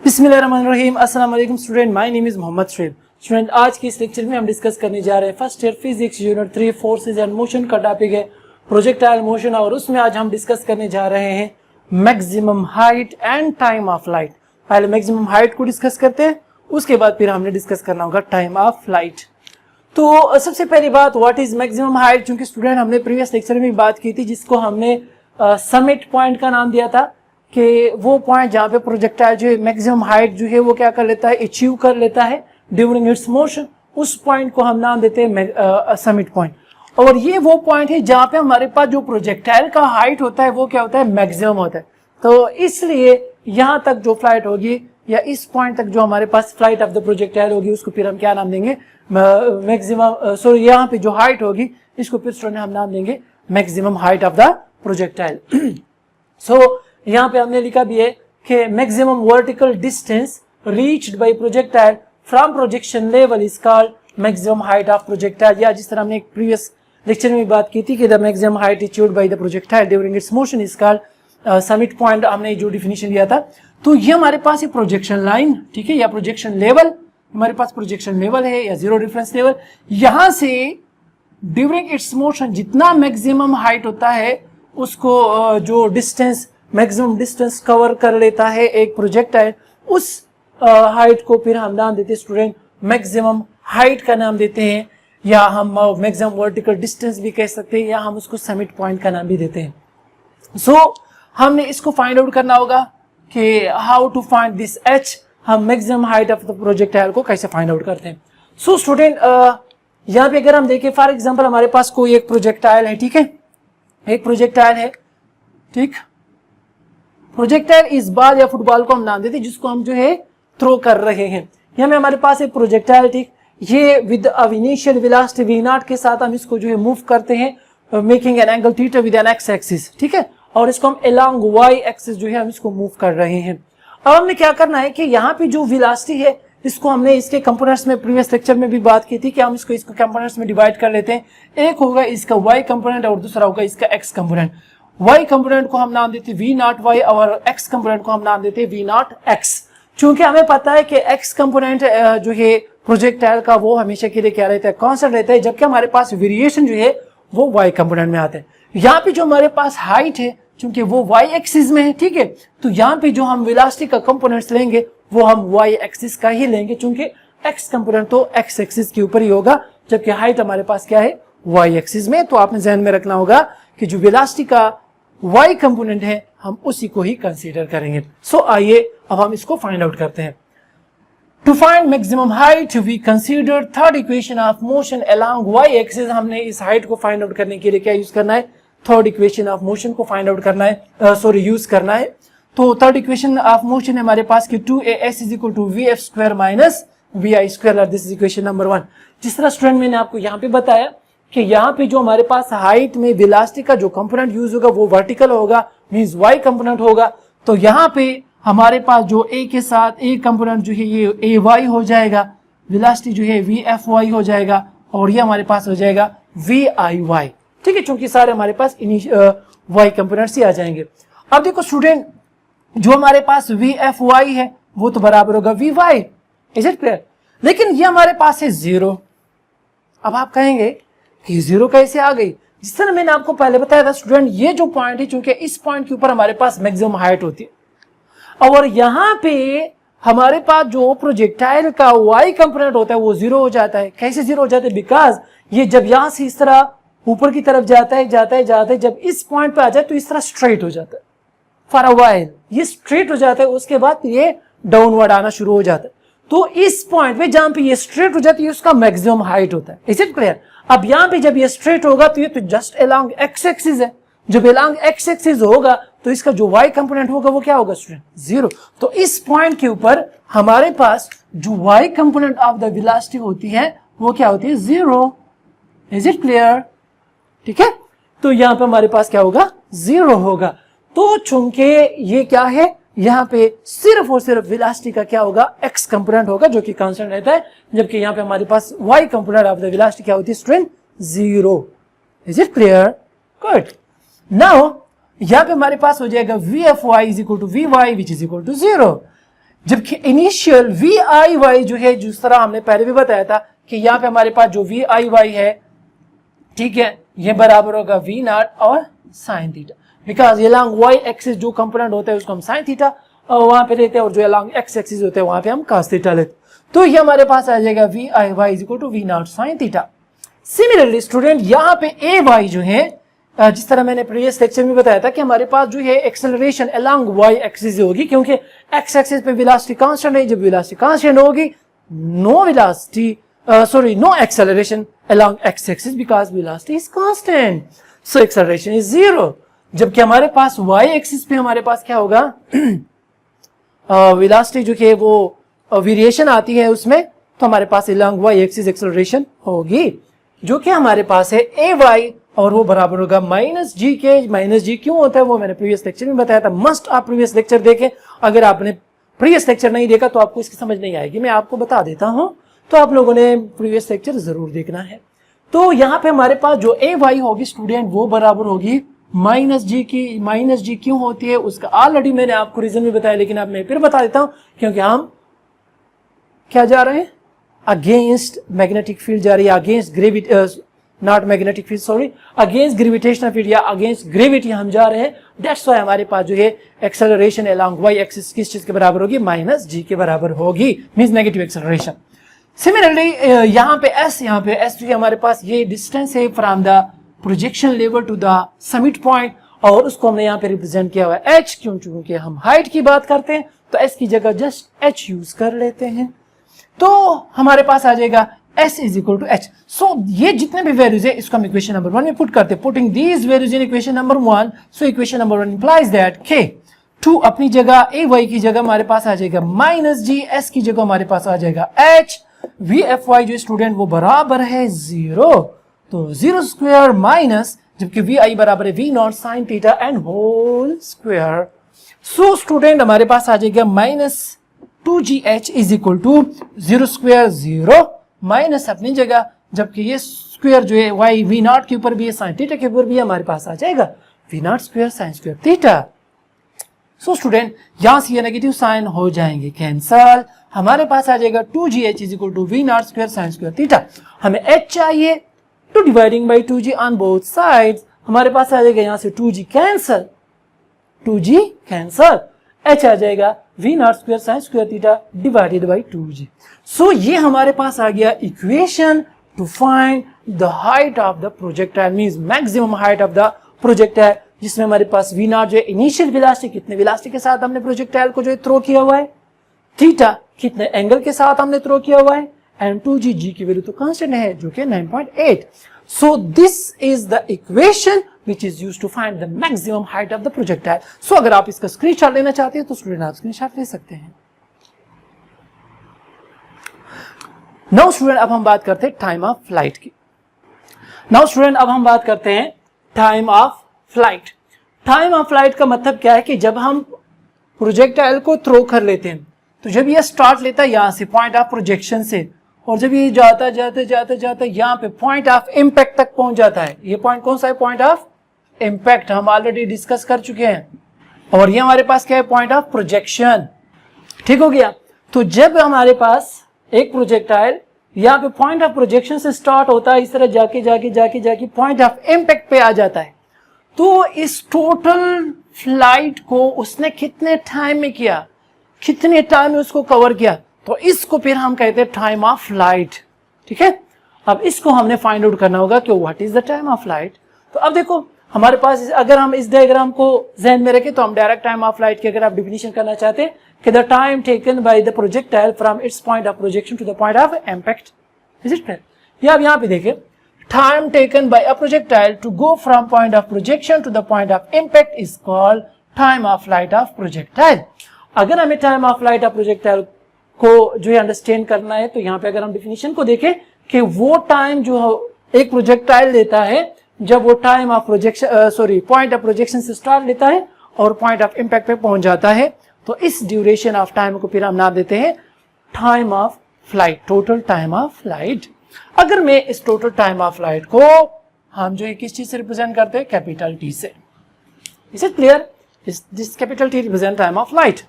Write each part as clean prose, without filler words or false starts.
बिस्मिल्लाहिर्रहमानिर्रहीम। अस्सलाम वालेकुम student, my name is Mohammad Shoaib. Student, आज की इस लेक्चर में हम डिस्कस करने जा रहे हैं first year physics unit 3 forces and motion का टॉपिक है प्रोजेक्टाइल मोशन, और उसमें आज हम डिस्कस करने जा रहे हैं maximum height and time of light. पहले मैक्सिमम हाइट को डिस्कस करते हैं, उसके बाद फिर हमने डिस्कस करना होगा टाइम ऑफ लाइट। तो सबसे पहली बात, व्हाट इज मैक्सिमम हाइट? क्योंकि स्टूडेंट हमने प्रीवियस लेक्चर में बात की थी, जिसको हमने समिट पॉइंट का नाम दिया था कि वो पॉइंट जहाँ पे प्रोजेक्टाइल जो है मैक्सिमम हाइट जो है वो क्या कर लेता है, अचीव कर लेता है ड्यूरिंग इट्स मोशन। उस पॉइंट को हम नाम देते हैं समिट पॉइंट। और ये वो पॉइंट है जहाँ पे हमारे पास जो प्रोजेक्टाइल का हाइट होता है वो क्या होता है, मैक्सिमम होता है। तो इसलिए यहाँ तक जो फ्लाइट होगी या इस पॉइंट तक जो हमारे पास फ्लाइट ऑफ द प्रोजेक्टाइल होगी उसको फिर हम क्या नाम देंगे, मैक्सिमम। सॉरी, यहाँ पे जो हाइट होगी इसको फिर स्टूडेंट हम नाम देंगे maximum height of the projectile. So यहाँ पे हमने लिखा भी है कि maximum vertical distance reached by projectile from projection level is called maximum height of projectile. या जिस तरह हमने एक प्रीवियस लेक्चर में बात की थी कि the maximum height achieved by the projectile during its motion is called summit point. हमने जो डिफिनेशन दिया था, तो ये हमारे पास एक प्रोजेक्शन लाइन, ठीक है, या प्रोजेक्शन लेवल, हमारे पास प्रोजेक्शन लेवल है या जीरो रेफरेंस लेवल। यहां से ड्यूरिंग इट्स मोशन जितना मैक्सिमम हाइट होता है उसको जो डिस्टेंस मैक्सिमम डिस्टेंस कवर कर लेता है एक प्रोजेक्टाइल, उस हाइट को फिर हम नाम देते हैं स्टूडेंट मैक्सिमम हाइट का नाम देते हैं, या हम मैक्सिमम वर्टिकल डिस्टेंस भी कह सकते हैं, या हम उसको समिट पॉइंट का नाम भी देते हैं। सो हमने इसको फाइंड आउट करना होगा कि how to find this H, हम maximum height of the projectile को कैसे फाइंड आउट करते हैं। सो स्टूडेंट, यहाँ पे अगर हम देखें फॉर एग्जाम्पल हमारे पास कोई एक प्रोजेक्टाइल है, ठीक है, एक प्रोजेक्टाइल है, ठीक, प्रोजेक्टाइल इस बॉल या फुटबॉल को हम नाम देते हैं जिसको हम जो है थ्रो कर रहे हैं। यहाँ में हमारे पास एक प्रोजेक्टाइल, ठीक, ये with initial velocity v naught के साथ हम इसको जो है मूव करते हैं making an angle theta with an X axis, ठीक है, और इसको हम अलोंग y एक्सिस जो है हम इसको मूव कर रहे हैं। अब हमने क्या करना है कि यहाँ पे जो वेलोसिटी है इसको हमने इसके कंपोनेंट्स में प्रीवियस लेक्चर में भी बात की थी कि हम इसको कंपोनेंट्स में डिवाइड कर लेते हैं। एक होगा इसका y कंपोनेंट और दूसरा होगा इसका x कंपोनेंट। y कंपोनेंट को हम नाम देते हैं v नॉट y और x कंपोनेंट को हम नाम देते हैं v नॉट x। चूंकि हमें पता है कि x कंपोनेंट जो है प्रोजेक्टाइल का वो हमेशा के लिए क्या रहता है, कांस्टेंट रहता है, जबकि हमारे पास वेरिएशन जो है वो y कंपोनेंट में आता है। यहाँ पे जो हमारे पास हाइट है चूंकि वो y एक्सिस में है, ठीक है, तो यहाँ पे जो हम वेलोसिटी का कंपोनेंट्स लेंगे वो हम y एक्सिस का ही लेंगे, चूंकि x कंपोनेंट तो x एक्सिस के ऊपर ही होगा, जबकि हाइट हमारे पास क्या है, y एक्सिस में। तो आपने ध्यान में रखना होगा कि जो वेलोसिटी का y कंपोनेंट है हम उसी को ही कंसीडर करेंगे। सो आइए अब हम इसको फाइंड आउट करते हैं। To find maximum height we consider third equation of motion along y axis. हमने इस हाइट को फाइंड आउट करने के लिए क्या यूज करना है, थर्ड इक्वेशन ऑफ मोशन को फाइंड आउट करना है, यूज करना है। तो थर्ड इक्वेशन ऑफ मोशन है हमारे पास कि 2as is equal to vf square minus vi square. This is equation number 1। जिस तरह स्टूडेंट मैंने आपको यहाँ पे बताया कि यहाँ पे जो हमारे पास हाइट में वेलोसिटी का जो कंपोनेंट यूज होगा वो वर्टिकल होगा, मींस y कंपोनेंट होगा। तो यहाँ पे हमारे पास जो a के साथ a कंपोनेंट जो है ये ay हो जाएगा, वेलोसिटी जो है vfy हो जाएगा, और ये हमारे पास हो जाएगा viy, ठीक है, चूंकि सारे हमारे पास y कंपोनेंट्स ही आ जाएंगे। अब देखो स्टूडेंट, जो हमारे पास vfy है वो तो बराबर होगा vy, इज इट क्लियर? लेकिन ये हमारे पास है 0। अब आप कहेंगे कि 0 कैसे आ गई? जिस तरह मैंने आपको पहले बताया था स्टूडेंट, ये जो पॉइंट है चूंकि इस पॉइंट के ऊपर हमारे पास मैक्सिमम हाइट होती है, और यहाँ पे हमारे पास जो प्रोजेक्टाइल का y कंपोनेंट होता है वो 0 हो जाता है। कैसे 0 हो जाता है? बिकॉज ये जब यहाँ से इस तरह ऊपर की तरफ जाता है, जब इस पॉइंट पे आ जाए तो इस तरह स्ट्रेट हो जाता है। फॉर अ व्हाइल ये स्ट्रेट हो जाता है, उसके बाद ये डाउनवर्ड आना शुरू हो जाता है। तो इस पॉइंट पे जहां पे ये स्ट्रेट हो जाती है उसका मैक्सिमम हाइट होता है। Is it clear? अब यहाँ पे जब ये स्ट्रेट होगा तो ये तो जस्ट अलोंग एक्स एक्सिस है। जब अलोंग एक्स एक्सिस होगा तो इसका जो y कंपोनेंट होगा वो क्या होगा स्टूडेंट? 0। तो इस पॉइंट के ऊपर हमारे पास जो y component of the velocity होती है वो क्या होती है? 0। Is it clear? ठीक है, तो यहाँ पे हमारे पास क्या होगा? 0 होगा। तो चूंकि ये क्या है, यहाँ पे सिर्फ और सिर्फ वेलोसिटी का क्या होगा? x कंपोनेंट होगा जो कि कांस्टेंट रहता है, जबकि यहाँ पे हमारे पास y component of the velocity क्या होती है student? 0। Is it clear? Good. Now यहाँ पे हमारे पास हो जाएगा vfy is equal to vy which is equal to 0। जबकि इनिशियल वी आई वाई जो है, जिस तरह हमने पहले भी बताया था कि यहाँ पे हमारे पास जो वी आई वाई है, ठीक है, ये बराबर होगा वी नॉट और साइन थीटा, बिकॉज ये अलॉन्ग वाई एक्सिस जो कंपोनेंट होता है उसको हम साइन थीटा वहां पे लेते हैं, और जो अलॉन्ग एक्स एक्सिस होते हैं वहां पे हम cos थीटा लेते हैं। तो ये हमारे पास आ जाएगा V I Y is equal to we not sine theta. Similarly student, यहाँ पे ए वाई जो है, जिस तरह मैंने प्रीवियस लेक्चर में बताया था कि हमारे पास जो है एक्सेलरेशन अलॉन्ग वाई एक्सिस होगी, क्योंकि एक्स एक्सिस पे वेलोसिटी कांस्टेंट है। जब वेलोसिटी कांस्टेंट होगी, no velocity no acceleration along x axis because velocity is constant, so acceleration is zero। जबकि हमारे पास y axis पे हमारे पास क्या होगा, वेलोसिटी जो है वो वेरिएशन आती है उसमें, तो हमारे पास along y axis एक्सेलरेशन होगी, जो कि हमारे पास है ए वाई, और वो बराबर होगा माइनस जी के। माइनस जी क्यों होता है वो मैंने प्रीवियस लेक्चर में बताया था। मस्ट आप प्रीवियस लेक्चर देखें, अगर आपने प्रीवियस लेक्चर नहीं देखा तो आपको इसकी समझ नहीं आएगी। मैं आपको बता देता हूं, तो आप लोगों ने प्रीवियस लेक्चर जरूर देखना है। तो यहाँ पे हमारे पास जो ए वाई होगी स्टूडेंट, वो बराबर होगी माइनस जी की। माइनस जी क्यों होती है उसका ऑलरेडी मैंने आपको रीजन भी बताया, लेकिन अब मैं फिर बता देता हूं, क्योंकि हम क्या जा रहे हैं, अगेंस्ट मैग्नेटिक फील्ड जा रही है, against gravity, not magnetic field sorry, against gravitational field या अगेंस्ट ग्रेविटी हम जा रहे हैं। दैट्स व्हाई हमारे पास जो है एक्सेलरेशन अलोंग वाई एक्सिस किस चीज के बराबर होगी, माइनस जी के बराबर होगी, मींस नेगेटिव एक्सेलरेशन। सिमिलरली यहाँ पे एस जो हमारे पास ये डिस्टेंस है from the projection level to the summit point, और उसको हमने यहाँ पे रिप्रेजेंट किया हुआ है एच, क्योंकि हम हाइट की बात करते हैं तो एस की जगह जस्ट एच यूज कर लेते हैं। तो हमारे पास आ जाएगा s is equal to H. So ये जितने भी वैल्यूज है इसको हम इक्वेशन नंबर 1 में पुट करते हैं। Putting these values in equation number 1, so equation number 1 implies that k 2 अपनी जगह ए वाई की जगह हमारे पास आ जाएगा माइनस जी, एस की जगह हमारे पास आ जाएगा एच, वी एफ वाई जो स्टूडेंट वो बराबर है 0, तो 0 स्क्वायर माइनस, जबकि वी आई बराबर है v not sine theta and whole square. So student हमारे पास आ जाएगा minus 2gh is equal to 0 square 0 minus अपनी जगह, जबकि ये स्क्वायर जो है वाई वी नॉट के ऊपर भी है, साइन थीटा के ऊपर भी हमारे पास आ जाएगा v not square sine square theta. So student यहां से ये नेगेटिव साइन हो जाएंगे कैंसल, हमारे पास आ जाएगा 2gh is equal to we not square sine square theta. हमें h चाहिए, तो dividing by 2g on both sides, हमारे पास आ जाएगा यहां से 2g cancel, 2g cancel, h आ जाएगा v not square sine square theta divided by 2g। So ये हमारे पास आ गया equation to find the height of the projectile, means maximum height of the projectile, जिसमें हमारे पास वी नॉट जो है इनिशियल वेलोसिटी, कितने वेलोसिटी के साथ हमने प्रोजेक्टाइल को जो है थ्रो किया हुआ है, थीटा कितने एंगल के साथ हमने थ्रो किया हुआ है, एंड 2g, g की वैल्यू तो कांस्टेंट है जो कि 9.8। So this is the equation which is used to find the maximum height of the projectile। so अगर आप इसका स्क्रीनशॉट लेना चाहते हैं तो स्टूडेंट आप स्क्रीनशॉट ले सकते हैं। नाउ स्टूडेंट अब हम बात करते हैं टाइम ऑफ फ्लाइट की। नाउ स्टूडेंट अब हम बात करते हैं time of flight. Time of flight का मतलब क्या है कि जब हम प्रोजेक्टाइल को थ्रो कर लेते हैं, तो जब ये स्टार्ट लेता है यहां से पॉइंट ऑफ प्रोजेक्शन से, और जब ये जाता जाते जाते जाते यहाँ पे पॉइंट ऑफ इम्पैक्ट तक पहुंच जाता है, ये पॉइंट कौन सा है, पॉइंट ऑफ इम्पैक्ट, हम ऑलरेडी डिस्कस कर चुके हैं, और ये हमारे पास क्या है, पॉइंट ऑफ प्रोजेक्शन। ठीक हो गया। तो जब हमारे पास एक प्रोजेक्टाइल यहाँ पे पॉइंट ऑफ प्रोजेक्शन से स्टार्ट होता है, इस तरह जाके जाके जाके जाके पॉइंट ऑफ इम्पैक्ट पे आ जाता है, तो इस टोटल फ्लाइट को उसने कितने टाइम में किया, कितने टाइम में उसको कवर किया, तो इसको फिर हम कहते हैं टाइम ऑफ फ्लाइट। ठीक है, अब इसको हमने फाइंड आउट करना होगा कि what is the time of flight. तो अब देखो हमारे पास, अगर हम इस डायग्राम को ध्यान में रखें तो हम डायरेक्ट टाइम ऑफ फ्लाइट की अगर आप डिफिनेशन करना चाहते हैं कि the time taken by the projectile from its point of projection to the point of impact, is it clear. या अब यहाँ पे देखिए, time taken by a projectile to go from point of projection to the point of impact is called time of flight of projectile. अगर हमें time of flight of projectile को जो है अंडरस्टैंड करना है, तो यहाँ पे अगर हम डिफिनेशन को देखें कि वो टाइम जो एक प्रोजेक्टाइल लेता है जब वो time of projection point of projection से स्टार्ट लेता है और पॉइंट ऑफ इम्पैक्ट पे पहुंच जाता है, तो इस ड्यूरेशन ऑफ टाइम को फिर हम नाम देते हैं time of flight, total time of flight. अगर मैं इस टोटल टाइम ऑफ फ्लाइट को हम जो है किस चीज से रिप्रेजेंट करते हैं, कैपिटल टी से, is it clear, this capital T represent time of flight.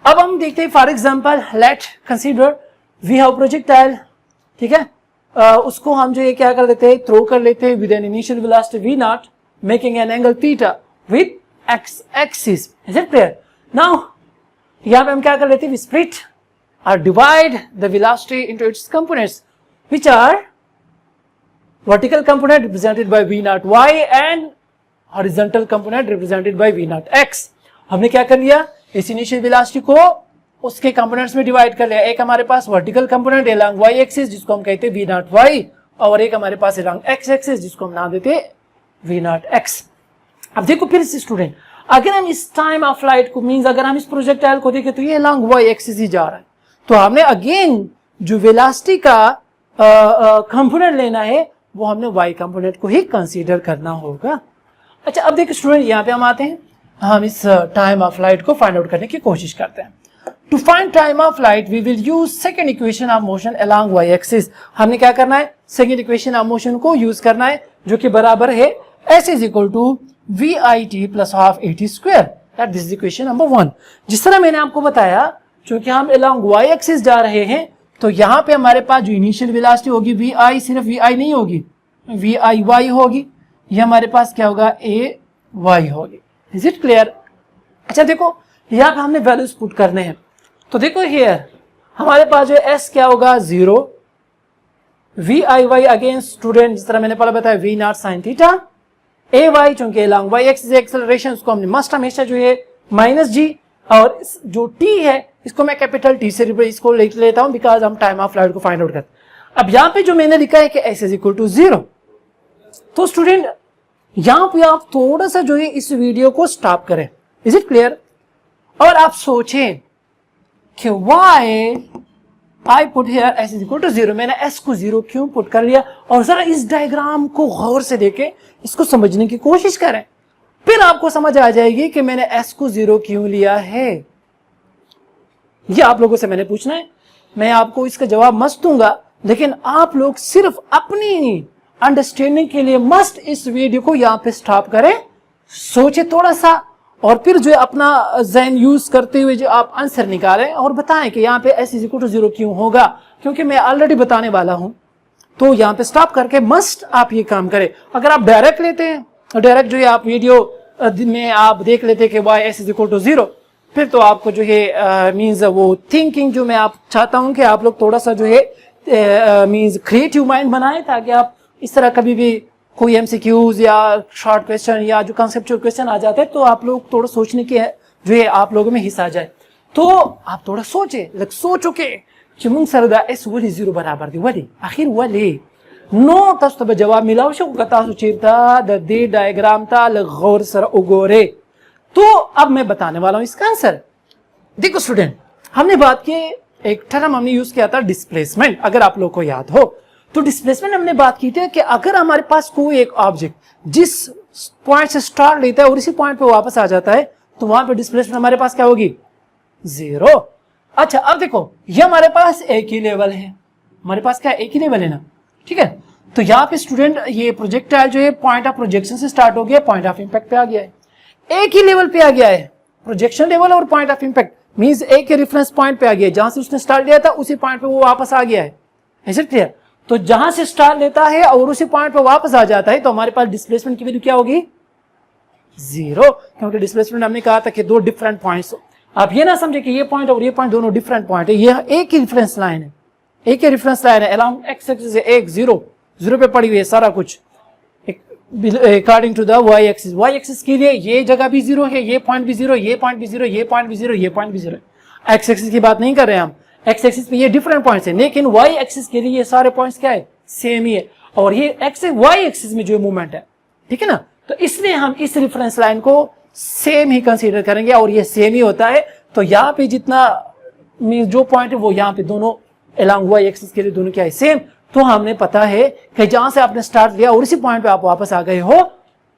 अब हम देखते हैं for example let consider we have projectile, ठीक है, उसको हम जो ये क्या कर देते हैं, थ्रो कर लेते हैं with an initial velocity v not making an angle theta with x axis. Is it clear? Now यहाँ पे हम क्या कर लेते हैं, वी स्प्लिट और divide the velocity into its components which are vertical component represented by v naught y and horizontal component represented by v naught x। हमने क्या कर लिया, इस इनिशियल वेलोसिटी को उसके कंपोनेंट्स में डिवाइड कर लिया। एक हमारे पास vertical component along y axis जिसको हम कहते हैं v naught y, और एक हमारे पास along x एक्सिस जिसको हम नाम देते हैं v naught x। अब देखो फिर स्टूडेंट, अगर हम इस टाइम ऑफ फ्लाइट को मींस अगर हम इस प्रोजेक्टाइल को देखें तो ये along y एक्सिस ही जा रहा है, तो हमने अगेन जो वेलोसिटी का कंपोनेंट लेना है वो हमने y कंपोनेंट को ही कंसीडर करना होगा। अच्छा अब देखिए स्टूडेंट, यहाँ पे हम आते हैं, हम इस टाइम ऑफ फ्लाइट को फाइंड आउट करने की कोशिश करते हैं। To find time of flight we will use second equation of motion along y axis. हमने क्या करना है, सेकंड इक्वेशन ऑफ मोशन को यूज करना है जो कि बराबर है s is equal to vit plus half at square. That this is equation number 1। जिस तरह मैंने आपको बताया, क्योंकि हम अलोंग y एक्सिस जा रहे हैं तो यहाँ पे हमारे पास जो इनिशियल वेलोसिटी होगी vi, सिर्फ vi नहीं होगी, vi होगी, ये हमारे पास क्या होगा, ay होगी। Is it clear? अच्छा देखो यहाँ पे हमने वैल्यूज पुट करने हैं, तो देखो हियर हमारे पास जो s क्या होगा 0, vi y अगेन स्टूडेंट जिस तरह मैंने पहले बताया v not sine theta, ay चूंकि along y एक्सिस एक्सेलरेशन उसको हमने मस्ट हमेशा जो है माइनस g, और जो t है इसको मैं कैपिटल T से इसको लेता हूं बिकॉज हम टाइम ऑफ फ्लाइट को फाइंड आउट करते हैं। अब यहाँ पे जो मैंने लिखा है कि s इज इक्वल टू 0, तो स्टूडेंट यहाँ पे आप थोड़ा सा जो है इस वीडियो को स्टॉप करें। Is it clear? और आप सोचें कि why I put here s is equal to 0, मैंने s को 0 क्यों पुट कर लिया, और जरा इस डायग्राम को गौर से देखें, इसको समझने की कोशिश करें, फिर आपको समझ आ जाएगी कि मैंने s को 0 क्यों लिया है। ये आप लोगों से मैंने पूछना है, मैं आपको इसका जवाब मस्त दूंगा, लेकिन आप लोग सिर्फ अपनी अंडरस्टैंडिंग के लिए मस्ट इस वीडियो को यहाँ पे स्टॉप करें, सोचे थोड़ा सा, और फिर जो है अपना ज़हन यूज करते हुए जो आप आंसर निकालें और बताएं कि यहाँ पे s इज इक्वल टू 0 क्यों होगा, क्योंकि मैं ऑलरेडी बताने वाला हूं। तो यहाँ पे स्टॉप करके मस्ट आप ये काम करें। अगर आप डायरेक्ट लेते हैं, डायरेक्ट जो है आप वीडियो में आप देख लेते हैं कि y s is equal to 0, फिर तो आपको जो है मीन्स वो थिंकिंग जो मैं आप चाहता हूं कि आप लोग थोड़ा सा जो है मीन्स क्रिएटिव माइंड बनाएं, ताकि आप इस तरह कभी भी कोई एमसीक्यूज या शॉर्ट क्वेश्चन या जो कंसेप्चुअल क्वेश्चन आ जाते हैं तो आप लोग थोड़ा सोचने के जो है आप लोगों में हिस्सा आ जाए। तो आप थोड़ा सोचे, सोचो कि मुंग सरदा एस वली 0 बराबर थी वली आखिर वली नो तस तो जवाब मिलाओ शो कता सुचेता द दे डायग्राम ता लगौर सर उगोरे। तो अब मैं बताने वाला हूं इसका आंसर। देखो स्टूडेंट, हमने बात की, एक टर्म हमने यूज किया था डिस्प्लेसमेंट, अगर आप लोग को याद हो तो डिस्प्लेसमेंट हमने बात की थी कि अगर हमारे पास कोई एक ऑब्जेक्ट जिस पॉइंट से स्टार्ट लेता है और इसी पॉइंट पे वापस आ जाता है तो वहां पे डिस्प्लेसमेंट हमारे पास क्या होगी, 0। अच्छा अब देखो ये हमारे पास एक ही लेवल है, हमारे पास क्या एक ही लेवल है ना, ठीक है। तो यहाँ पे स्टूडेंट ये प्रोजेक्टाइल जो है पॉइंट ऑफ प्रोजेक्शन से स्टार्ट हो गया, पॉइंट ऑफ इंपैक्ट पे आ गया है, एक ही लेवल पे आ गया है, प्रोजेक्शन लेवल और पॉइंट ऑफ इंपैक्ट मींस एक ही रेफरेंस पॉइंट पे आ गया है, जहां से उसने स्टार्ट लिया था उसी पॉइंट पे वो वापस आ गया है। ऐसे क्लियर? तो जहां से स्टार्ट लेता है और उसी पॉइंट पे वापस आ जाता है तो हमारे पास डिस्प्लेसमेंट की वैल्यू क्या होगी, 0, क्योंकि डिस्प्लेसमेंट हमने कहा था कि दो डिफरेंट पॉइंट्स। आप ये ना समझे कि ये पॉइंट और ये पॉइंट दोनों डिफरेंट पॉइंट है, ये एक ही रेफरेंस लाइन है, एक ही रेफरेंस लाइन है अलोंग एक्स एक्सिस से एक 0 पे पड़ी हुई है सारा कुछ according to the y axis. y axis के लिए ये जगह भी 0 है, ये पॉइंट भी 0, ये पॉइंट भी 0, ये पॉइंट भी 0, ये पॉइंट भी 0। x एक्सिस की बात नहीं कर रहे हैं हम, x एक्सिस पे ये डिफरेंट पॉइंट्स हैं, लेकिन y एक्सिस के लिए ये सारे पॉइंट्स क्या है, सेम ही है, और ये y एक्सिस में जो मूवमेंट है, ठीक है ना, तो इसलिए हम इस रेफरेंस लाइन को सेम ही कंसीडर करेंगे और ये सेम ही होता है। तो यहाँ पे जितना मींस जो पॉइंट है वो यहाँ पे दोनों अलोंग y एक्सिस के लिए दोनों क्या है, सेम। तो हमने पता है कि जहां से आपने स्टार्ट लिया और इसी पॉइंट पे आप वापस आ गए हो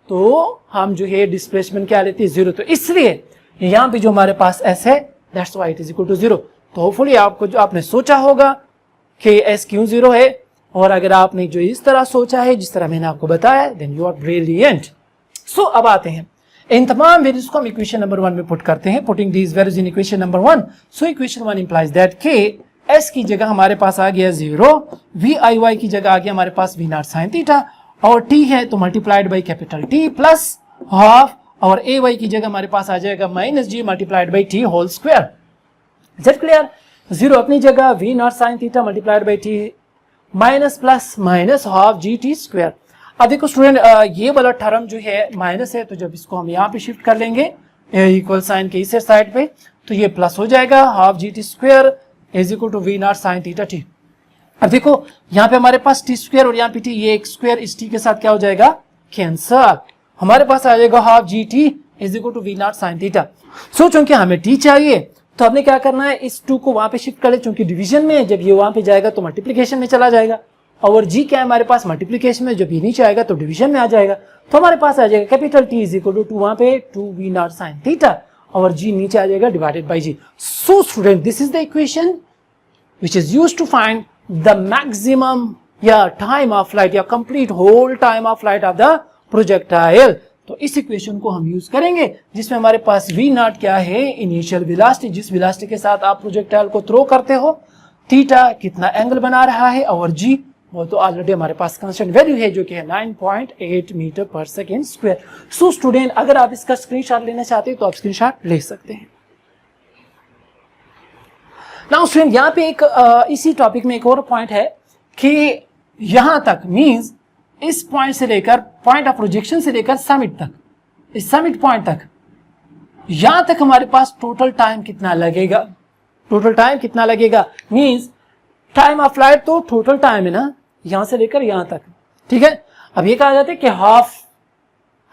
तो हम जो है डिस्प्लेसमेंट क्या लेते हैं, 0। तो इसलिए यहाँ पे जो हमारे पास s है that's why it is equal to 0। तो होपफुली आपको जो आपने सोचा होगा कि s क्यों 0 है, और अगर आपने जो इस तरह सोचा है जिस तरह मैंने आपको बताया देन यू आर ब्रिलियंट। सो अब आते हैं इन तमाम वैल्यूज को हम इक्वेशन नंबर 1 में पुट करते हैं. Putting these values in equation number 1, so equation 1 implies that के एस की जगह हमारे पास आ गया 0, वी आई वाई की जगह आ गया हमारे पास वी नॉट साइन थीटा, और टी है तो multiplied by capital T plus half, और ए वाई की जगह हमारे पास आ जाएगा minus g multiplied by t whole square. Is clear? 0 अपनी जगह, v not sine theta multiplied by t minus plus minus half g t square. अब देखो स्टूडेंट, ये वाला टर्म जो है माइनस है, तो जब इसको हम यहाँ पे शिफ्ट कर लेंगे इक्वल साइन के इस साइड पे, तो ये प्लस हो जाएगा half g t square is equal to we not sine theta t. अब देखो यहाँ पे हमारे पास टी स्क्वायर और यहाँ पे टी, ये एक स्क्वायर इस टी के साथ क्या हो जाएगा, कैंसल. हमारे पास आ जाएगा half g t is equal to we not sine theta. So चूंकि हमें टी चाहिए तो हमने क्या करना है, इस 2 को वहां पे शिफ्ट कर ले, चूंकि डिवीजन में है, जब ये वहां पे जाएगा तो मल्टीप्लिकेशन में चला जाएगा, और जी क्या है हमारे पास मल्टीप्लिकेशन में, जब ये नीचे आएगा तो डिवीजन में आ जाएगा, तो हमारे पास आ जाएगा capital T is equal to वहां पे 2 वी नॉट साइन थीटा, और जी नीचे आ जाएगा divided by g. So student, this is the equation which is used to find the maximum time of flight या complete whole time of flight of the projectile. तो इस equation को हम use करेंगे जिसमें हमारे पास v नॉट क्या है, इनिशियल वेलोसिटी, जिस वेलोसिटी के साथ आप प्रोजेक्टाइल को थ्रो करते हो, थीटा कितना एंगल बना रहा है, और g वो तो ऑलरेडी हमारे पास कांस्टेंट वैल्यू है जो कि है 9.8 मीटर पर सेकेंड स्क्वायर. सो स्टूडेंट, अगर आप इसका स्क्रीनशॉट लेना चाहते हैं तो आप स्क्रीनशॉट ले सकते हैं. नाउ स्टूडेंट, यहाँ पे एक इसी टॉपिक में एक और पॉइंट है कि यहां तक मींस इस पॉइंट से लेकर पॉइंट ऑफ प्रोजेक्शन से लेकर समिट तक, इस समिट पॉइंट तक, यहां तक हमारे पास टोटल टाइम कितना लगेगा. टोटल टाइम कितना लगेगा मींस टाइम ऑफ फ्लाइट तो टोटल टाइम है ना, यहां से लेकर यहां तक. ठीक है, अब ये कहा जाता है कि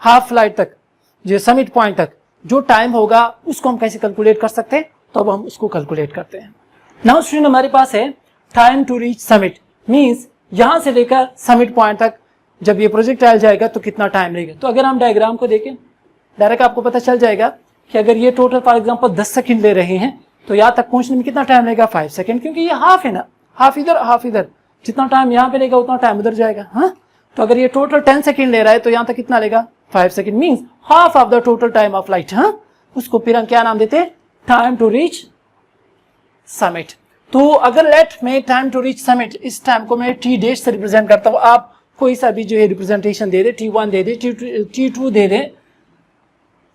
हाफ फ्लाइट तक, जो समिट पॉइंट तक जो टाइम होगा उसको हम कैसे कैलकुलेट कर सकते हैं, तो अब हम उसको कैलकुलेट करते हैं. नाउ स्टूडेंट, हमारे पास है time to reach summit, means यहां से लेकर समिट पॉइंट तक जब ये प्रोजेक्टाइल जाएगा तो कितना टाइम लगेगा. तो अगर हम डायग्राम को देखें, डायरेक्ट आपको पता चल जाएगा कि अगर ये टोटल फॉर एग्जांपल 10 सेकंड ले रहे हैं तो यहां तक पहुंचने में कितना टाइम लगेगा, 5 सेकंड, क्योंकि ये हाफ है ना, हाफ इधर हाफ इधर, जितना टाइम यहाँ पे लेगा उतना टाइम उधर जाएगा. हाँ, तो अगर ये टोटल 10 सेकंड ले रहा है तो यहाँ तक कितना लेगा, 5 second, means half of the total time of flight. हाँ, उसको फिर हम क्या नाम देते हैं, टाइम टू रीच समिट. तो अगर लेट में टाइम टू रीच समिट, इस टाइम को मैं टी डैश से रिप्रेजेंट करता हूं, आप कोई सा भी जो है रिप्रेजेंटेशन दे दे, T1 दे दे, T2 दे दे,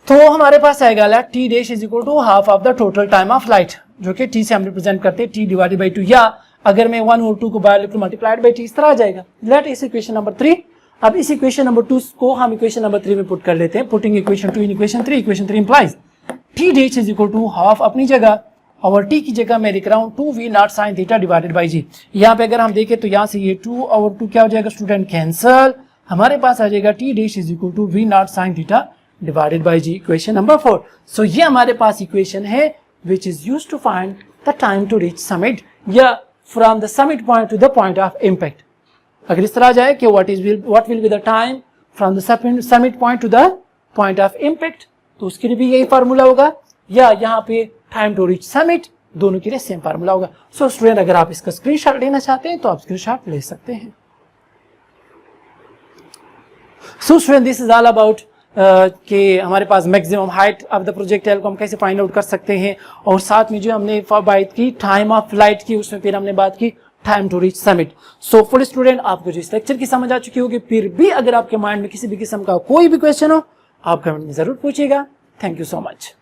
तो हमारे पास आएगा let t dash is equal to half of the total time of flight, जो कि टी से हम रिप्रेजेंट करते हैं, टी डिवाइडेड बाई 2, या अगर मैं 1 और 2 को बाय लिखूं मल्टीप्लाइड बाई टी, इस तरह आ जाएगा. लेट इस इक्वेशन नंबर 3. अब इस इक्वेशन नंबर 2 को हम इक्वेशन नंबर 3 में पुट कर लेते हैं. Putting equation 2 in equation 3, equation 3 implies t dash is equal to half अपनी जगह, और टी की जगह मैं लिख रहा हूं 2 v not sine theta divided by g. यहाँ पे अगर हम देखें तो यहाँ से ये 2 और 2 क्या हो जाएगा स्टूडेंट, कैंसल. हमारे पास आ जाएगा t dash is equal to we not sine theta divided by g, equation number 4. So ये हमारे पास इक्वेशन है which is used to find the time to reach summit, या from the summit point to the point of impact. अगर इस तरह आ जाए कि what will be the time from the summit point to the point of impact, तो उसके लिए भी यही फार्मूला होगा, या यहाँ पे टाइम टू रीच समिट, दोनों के लिए सेम फार्मूला होगा. सो स्टूडेंट, अगर आप इसका स्क्रीनशॉट लेना चाहते हैं तो आप स्क्रीनशॉट ले सकते हैं. So student, this is all about कि हमारे पास maximum height of the projectile को हम कैसे फाइंड आउट कर सकते हैं, और साथ में जो हमने बात की टाइम ऑफ फ्लाइट की, उसमें फिर हमने बात की time to reach summit. So full student, आपको जो इस लेक्चर की समझ आ चुकी होगी. फिर भी अगर आपके माइंड में किसी भी किस्म का कोई भी क्वेश्चन हो, आप कमेंट में जरूर पूछिएगा. Thank you so much.